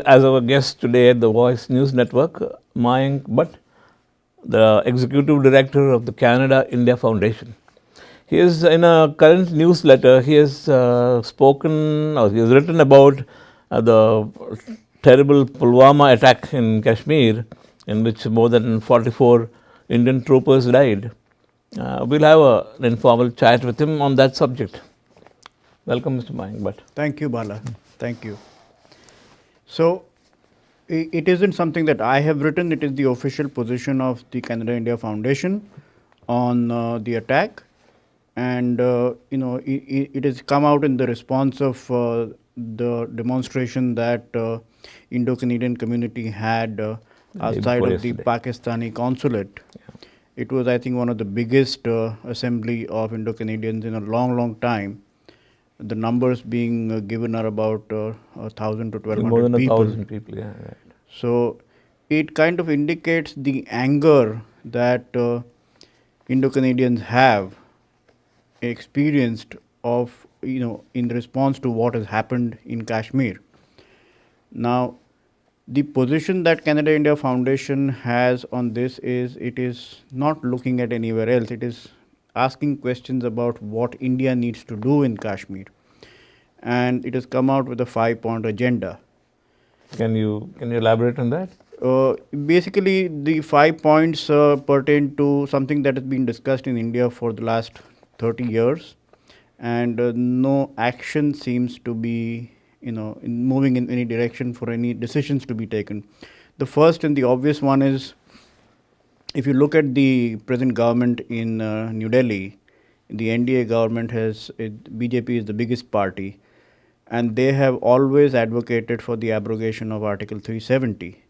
as our guest today at the Voice News Network, Mayank Bhatt, the Executive Director of the Canada India Foundation. He is in a current newsletter, he has spoken or he has written about the terrible Pulwama attack in Kashmir, in which more than 44 Indian troopers died. We'll have an informal chat with him on that subject. Welcome, Mr. Mayank Bhatt. Thank you, Bala. Thank you. So, it isn't something that I have written, it is the official position of the Canada India Foundation on the attack. And, it has come out in the response of the demonstration that Indo-Canadian community had outside of the Pakistani consulate. Yeah. It was, I think, one of the biggest assembly of Indo-Canadians in a long, long time. The numbers being given are about 1,000 to 1,200 people. More than 1,000 people, yeah, right. So, it kind of indicates the anger that Indo-Canadians have experienced of, in response to what has happened in Kashmir. Now, the position that Canada India Foundation has on this is, it is not looking at anywhere else. It is asking questions about what India needs to do in Kashmir, and it has come out with a 5-point agenda. Can you elaborate on that? Basically, the 5 points pertain to something that has been discussed in India for the last 30 years, and no action seems to be moving in any direction for any decisions to be taken. The first and the obvious one is, if you look at the present government in New Delhi, the NDA government BJP is the biggest party, and they have always advocated for the abrogation of Article 370.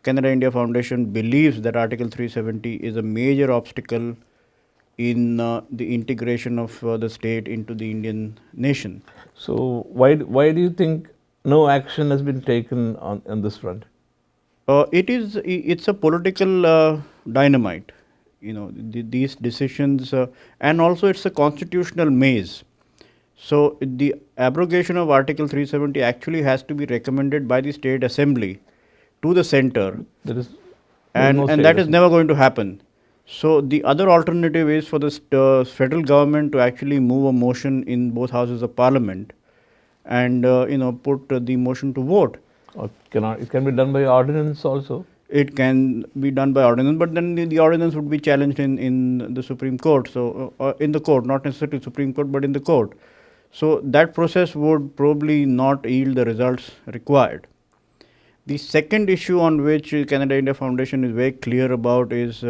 Canada India Foundation believes that Article 370 is a major obstacle in the integration of the state into the Indian nation. So why do you think no action has been taken on this front? It's a political dynamite, these decisions, and also it's a constitutional maze. So the abrogation of Article 370 actually has to be recommended by the State Assembly to the center, and that is never going to happen. So the other alternative is for the federal government to actually move a motion in both houses of parliament, and put the motion to vote. Or it can be done by ordinance also? It can be done by ordinance, but then the ordinance would be challenged in the Supreme Court. So in the court, not necessarily Supreme Court, but in the court. So that process would probably not yield the results required. The second issue on which Canada India Foundation is very clear about is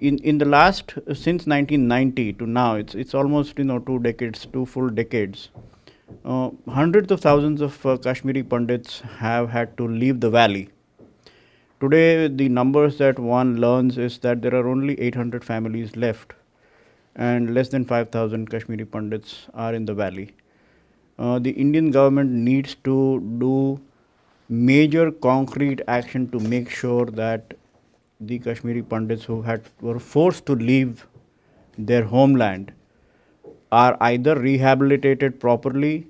in the last, since 1990 to now, it's almost 2 full decades. Hundreds of thousands of Kashmiri Pandits have had to leave the valley. Today, the numbers that one learns is that there are only 800 families left, and less than 5,000 Kashmiri Pandits are in the valley. The Indian government needs to do major concrete action to make sure that the Kashmiri Pandits who were forced to leave their homeland are either rehabilitated properly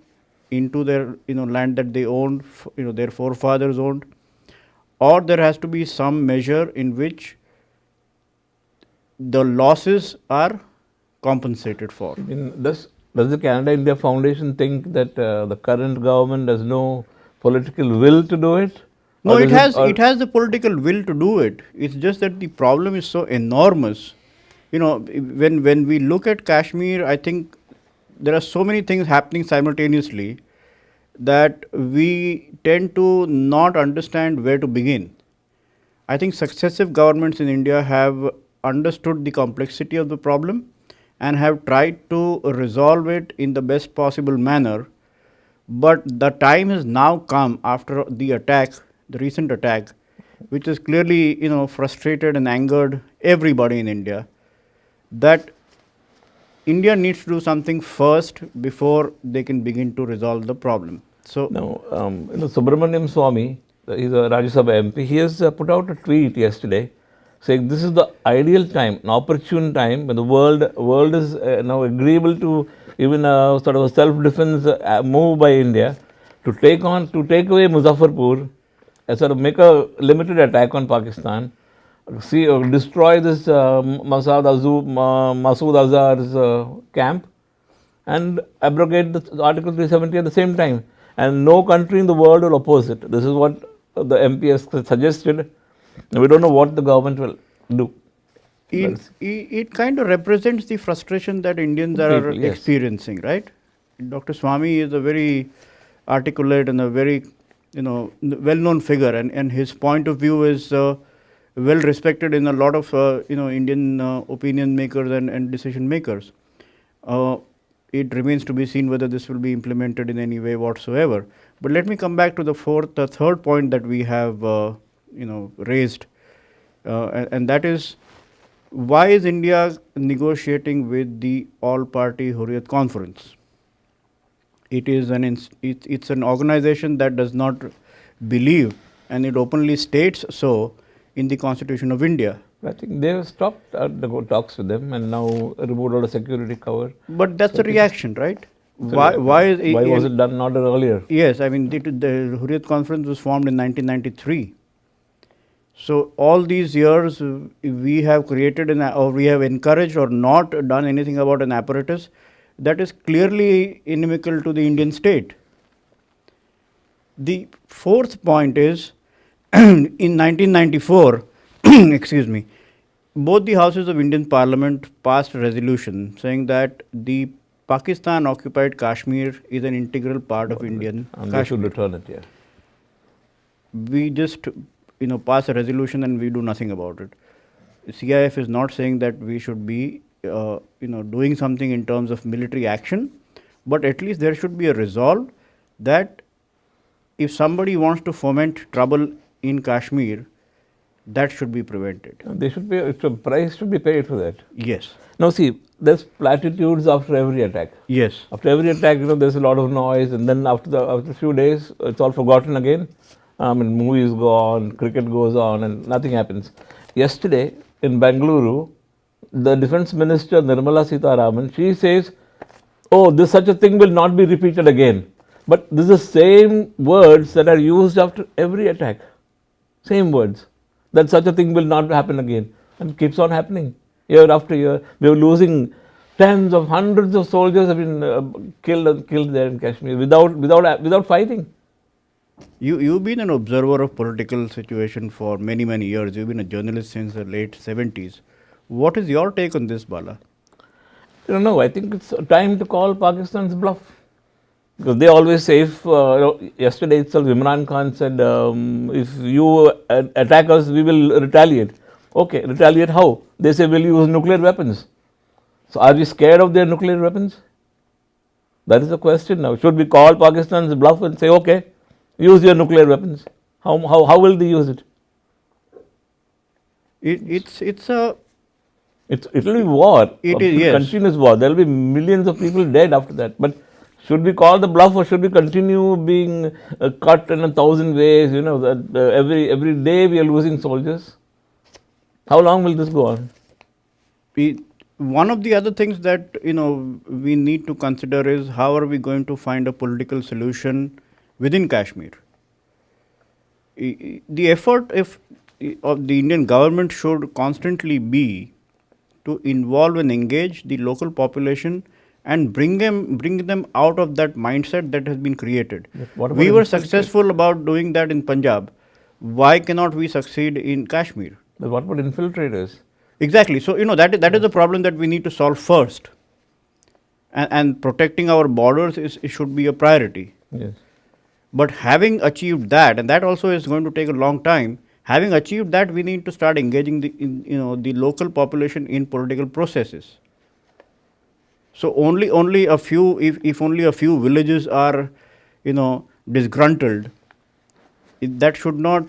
into their land that they owned, their forefathers owned, or there has to be some measure in which the losses are compensated for. Does the Canada India Foundation think that the current government has no political will to do it? No, it has the political will to do it. It's just that the problem is so enormous. When we look at Kashmir, I think there are so many things happening simultaneously that we tend to not understand where to begin. I think successive governments in India have understood the complexity of the problem and have tried to resolve it in the best possible manner. But the time has now come after the attack, the recent attack, which has clearly, frustrated and angered everybody in India, that India needs to do something first before they can begin to resolve the problem. So now, Subramaniam Swamy, he's a Rajya Sabha MP, he has put out a tweet yesterday saying this is the ideal time, an opportune time when the world is now agreeable to even a sort of a self-defense move by India to take away Muzaffarpur, sort of make a limited attack on Pakistan, destroy this Masood Azhar's camp, and abrogate the Article 370 at the same time. And no country in the world will oppose it. This is what the MP has suggested. We don't know what the government will do. It kind of represents the frustration that Indians are experiencing, right? Dr. Swami is a very articulate and a very, well-known figure, and his point of view is well respected in a lot of, Indian opinion makers and decision makers. It remains to be seen whether this will be implemented in any way whatsoever. But let me come back to the third point that we have, raised, and that is, why is India negotiating with the All-Party Hurriyat Conference? It is it's an organization that does not believe, and it openly states so, in the Constitution of India. I think they have stopped the talks with them and now removed all the security cover. But that's a reaction, right? So why was it done not earlier? Yes, I mean the Hurriyat Conference was formed in 1993. So all these years we have created or we have encouraged or not done anything about an apparatus that is clearly inimical to the Indian state. The fourth point is, in 1994, excuse me, both the houses of Indian Parliament passed a resolution saying that the Pakistan occupied Kashmir is an integral part of Indian and Kashmir. they should return it, yeah. We just pass a resolution and we do nothing about it. CIF is not saying that we should be doing something in terms of military action, but at least there should be a resolve that if somebody wants to foment trouble in Kashmir, that should be prevented. They should be, a price should be paid for that. Yes. Now see, there's platitudes after every attack. Yes. After every attack, there's a lot of noise, and then after a few days, it's all forgotten again. Movies go on, cricket goes on, and nothing happens. Yesterday in Bengaluru, the Defence Minister Nirmala Sitharaman, she says, "Oh, such a thing will not be repeated again." But this is the same words that are used after every attack. Same words, that such a thing will not happen again, and it keeps on happening year after year. We are losing tens of hundreds of soldiers have been killed there in Kashmir without fighting. You've been an observer of political situation for many years. You've been a journalist since the late 70s. What is your take on this, Bala? I don't know. I think it's time to call Pakistan's bluff. Because they always say, yesterday itself Imran Khan said, if you attack us, we will retaliate. Okay, retaliate how? They say we'll use nuclear weapons. So are we scared of their nuclear weapons? That is the question now. Should we call Pakistan's bluff and say, okay, use your nuclear weapons? How will they use it? It will be war. It is, yes. Continuous war. There will be millions of people dead after that. But should we call the bluff, or should we continue being cut in 1,000 ways? That every day we are losing soldiers. How long will this go on? One of the other things that we need to consider is how are we going to find a political solution within Kashmir. The effort of the Indian government should constantly be to involve and engage the local population and bring them out of that mindset that has been created. We were successful about doing that in Punjab. Why cannot we succeed in Kashmir? But what about infiltrators? Exactly. So, that is the problem that we need to solve first. And protecting our borders should be a priority. Yes. But having achieved that, and that also is going to take a long time, having achieved that, we need to start engaging the local population in political processes. So only a few, if only a few villages are, disgruntled, that should not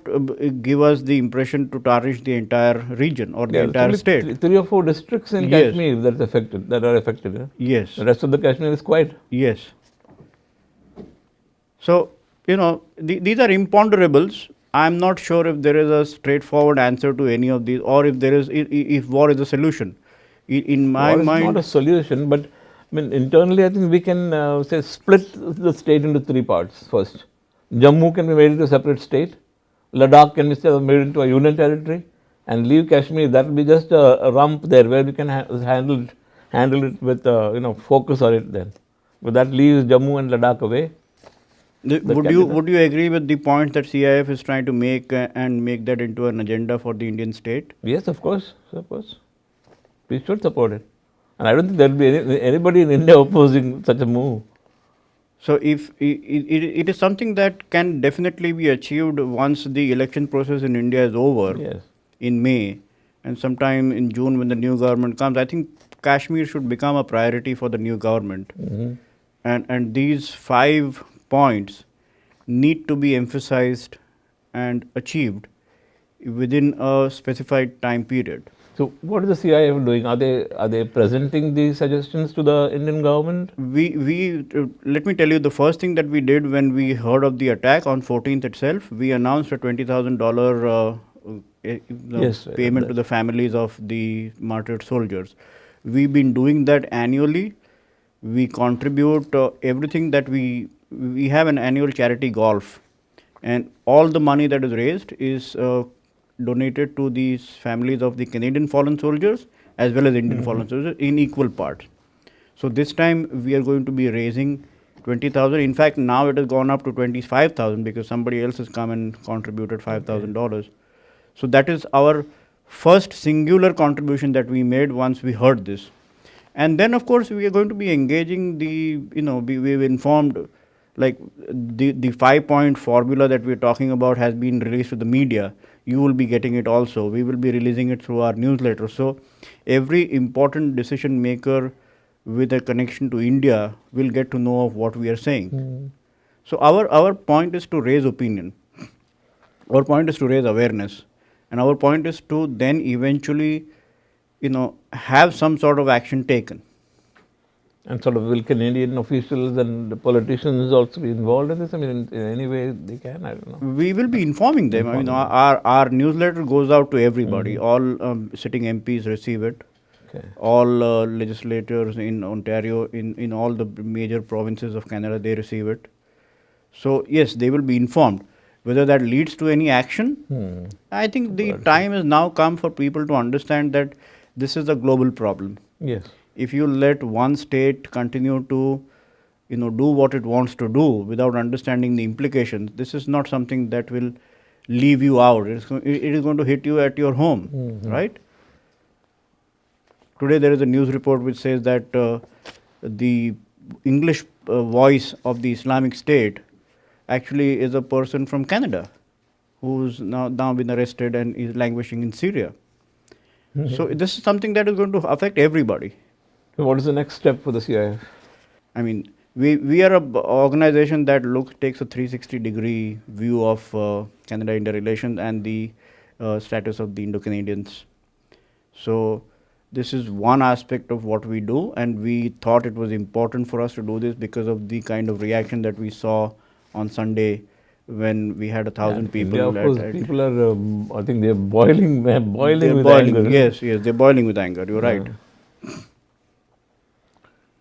give us the impression to tarnish the entire region or the entire state. 3 or 4 districts in Kashmir that are affected. Yeah? Yes. The rest of the Kashmir is quiet. Yes. So, these are imponderables. I am not sure if there is a straightforward answer to any of these, or if war is a solution. In my mind, it's not a solution, but I mean, internally, I think we can say split the state into three parts. First, Jammu can be made into a separate state, Ladakh can be made into a union territory, and leave Kashmir. That will be just a rump there where we can handle it with focus on it. Then, but that leaves Jammu and Ladakh away. Would you agree with the point that CIF is trying to make and make that into an agenda for the Indian state? Yes, of course, we should support it, and I don't think there will be anybody in India opposing such a move. So, if it is something that can definitely be achieved once the election process in India is over, Yes. in May, and sometime in June when the new government comes, I think Kashmir should become a priority for the new government. And these 5 points need to be emphasized and achieved within a specified time period. So, what is the CIF doing? Are they presenting these suggestions to the Indian government? Let me tell you, the first thing that we did when we heard of the attack on 14th itself, we announced a $20,000 Yes, payment to the families of the martyred soldiers. We've been doing that annually. We contribute everything that we have an annual charity golf, and all the money that is raised is donated to these families of the Canadian fallen soldiers as well as Indian fallen soldiers in equal parts. So this time we are going to be raising 20,000. In fact, now it has gone up to 25,000 because somebody else has come and contributed $5,000. So that is our first singular contribution that we made once we heard this. And then of course we are going to be engaging we've informed, like the 5-point formula that we're talking about has been released to the media. You will be getting it also. We will be releasing it through our newsletter. So every important decision maker with a connection to India will get to know of what we are saying. So our point is to raise opinion. Our point is to raise awareness. And our point is to then eventually, have some sort of action taken. And sort of will Canadian officials and the politicians also be involved in this? I mean, in any way they can, I don't know. We will be informing them. I mean, our newsletter goes out to everybody. All sitting MPs receive it. Okay. All legislators in Ontario, in all the major provinces of Canada, they receive it. So yes, they will be informed. Whether that leads to any action, I think the time has now come for people to understand that this is a global problem. Yes. If you let one state continue to, do what it wants to do without understanding the implications, this is not something that will leave you out. It is going to hit you at your home, right? Today there is a news report which says that the English voice of the Islamic State actually is a person from Canada who's now been arrested and is languishing in Syria. So this is something that is going to affect everybody. So what is the next step for the CIF? I mean, we are an organization that takes a 360-degree view of Canada-India relations and the status of the Indo-Canadians. So this is one aspect of what we do, and we thought it was important for us to do this because of the kind of reaction that we saw on Sunday when we had 1,000 people. Yeah, of course, people are, I think they're boiling with anger. Yes, they're boiling with anger. You're right.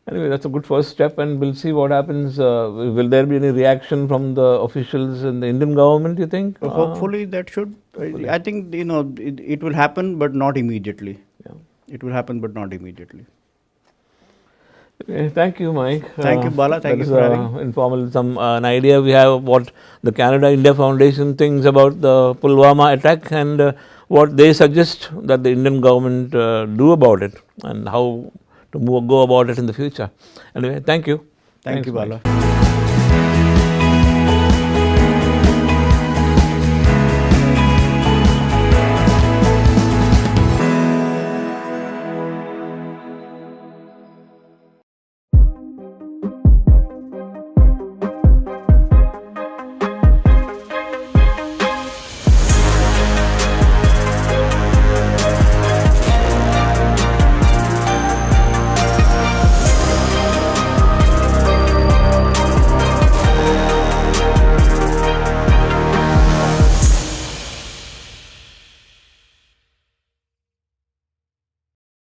Anyway, that's a good first step, and we'll see what happens. Will there be any reaction from the officials in the Indian government, you think? Hopefully that should. I think, it will happen, but not immediately. Yeah. It will happen, but not immediately. Okay, thank you, Mike. Thank you, Bala. Thank you for having me. Informal, an idea we have what the Canada-India Foundation thinks about the Pulwama attack and what they suggest that the Indian government do about it and how to go about it in the future. Anyway, thank you. Thank you, Bala. Mike.